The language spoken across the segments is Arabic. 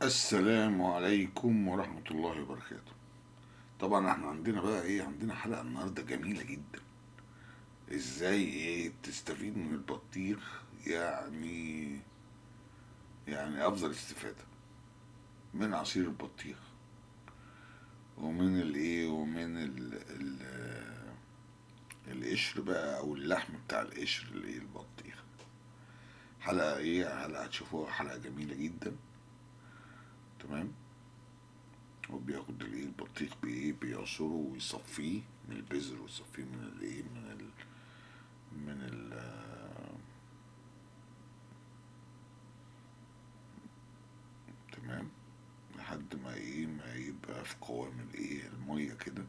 السلام عليكم ورحمة الله وبركاته. طبعا احنا عندنا بقى عندنا حلقة النهاردة جميلة جدا. ازاي تستفيد من البطيخ، يعني افضل استفادة من عصير البطيخ، ومن القشر بقى او اللحم بتاع القشر البطيخ. حلقة هتشوفوها، حلقة جميلة جدا. تمام. وبياخد البطيخ بيعصره ويصفيه من البذر، ويصفيه من الايه من ال من ال تمام. لحد ما يبقى في قوام المية كده.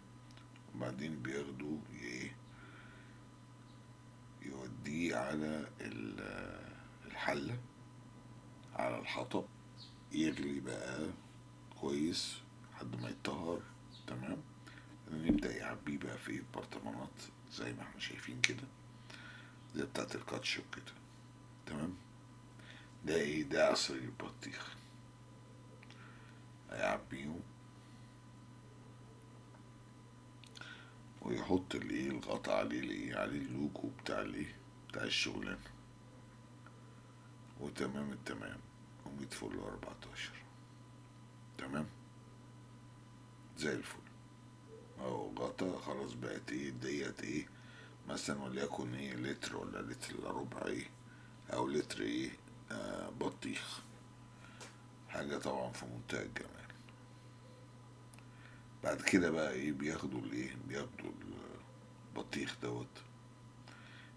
وبعدين بياخده يوديه على الحلة، على الحطب، يغلي بقى كويس لحد ما يتطهر. تمام. نبدأ يعبيه بقى في برطمانات زي ما احنا شايفين كده، زي بتاعت الكاتشب كده. تمام. ده عصير البطيخ. هيعبيه ويحط الغطا عليه، عليه اللوجو بتاع بتاع الشغلانة. وتمام التمام. ومية فل 14. تمام. زي الفل. اهو غطا خلاص، بقت ديت مثلا، وليكن لتر ولا لتر الا ربع او لتر بطيخ. حاجة طبعا في منتهى الجمال. بعد كده بقى بياخدوا البطيخ دوت،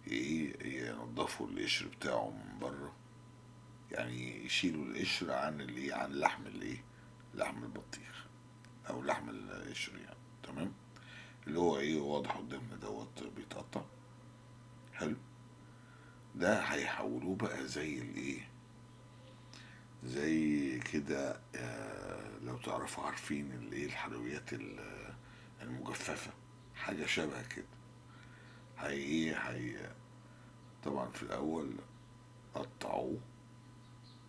ينضفوا القشر بتاعه من بره. يعني يشيلوا القشر عن عن لحم لحم البطيخ، او لحم القشر يعني. تمام. اللي هو واضح قدامنا دوت بيتقطع. حلو. ده هيحولوه بقى زي زي كده. لو تعرفوا، عارفين الحلويات المجففة، حاجة شبه كده. هي طبعا في الأول قطعوه.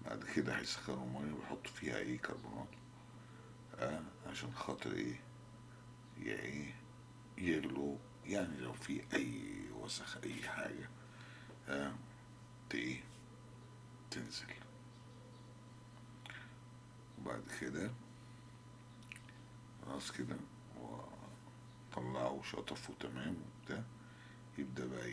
بعد كده هيسخنوا مية ويحطوا فيها كربونات، عشان خاطر ي- ايه يغلو. يعني لو في أي وسخ، أي حاجة آه ت- ايه تنزل. وبعد كده خلاص كده، وطلعوا شطفوا تمام وبتاع. يبدأ بقى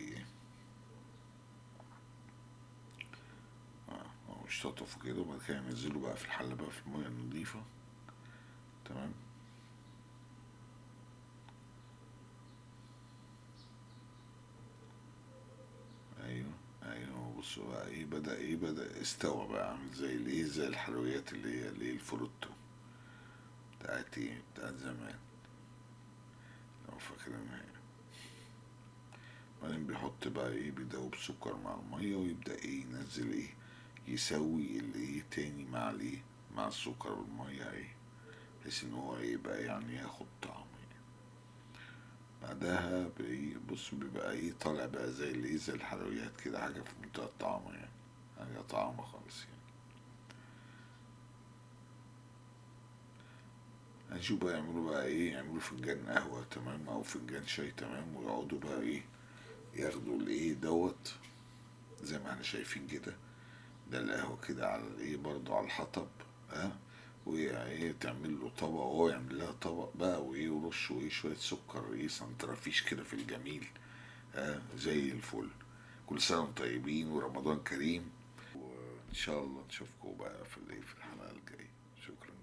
مش شطفوا كده، وبعد كده ينزلوا بقى في الحلة بقى في المية النظيفة. تمام. ايوه، ايوه. بصوا بقى بدأ استوى بقى، عامل زي زي الحلويات اللي هي الفروتو بتاعت زمان، لو فاكرينها. بعدين بيحط بقى بيدوب سكر مع المية، ويبدأ ينزل يسوي تاني مع مع السكر والمية، بحيث ان هو يبقى يعني ياخد طعم. بعدها بص بيبقى طالع بقى زي زي الحلويات كده، حاجة في منتهى الطعم يعني. حاجة طعمة خالص يعني. هنشوف بقى يعملوا بقى يعملوا فنجان قهوة تمام، أو فنجان شاي تمام، ويقعدوا بقى ياخدوا دوت زي ما احنا شايفين كده. ده القهوة كده على برضه على الحطب. ها. تعمل له طبق، وهو يعمل لها طبق بقى، ورش شوية سكر، سنترافيش كده في الجميل. زي الفل. كل سنة وانتم طيبين، ورمضان كريم. وإن شاء الله نشوفكم بقى في الحلقة الجاية. شكرا.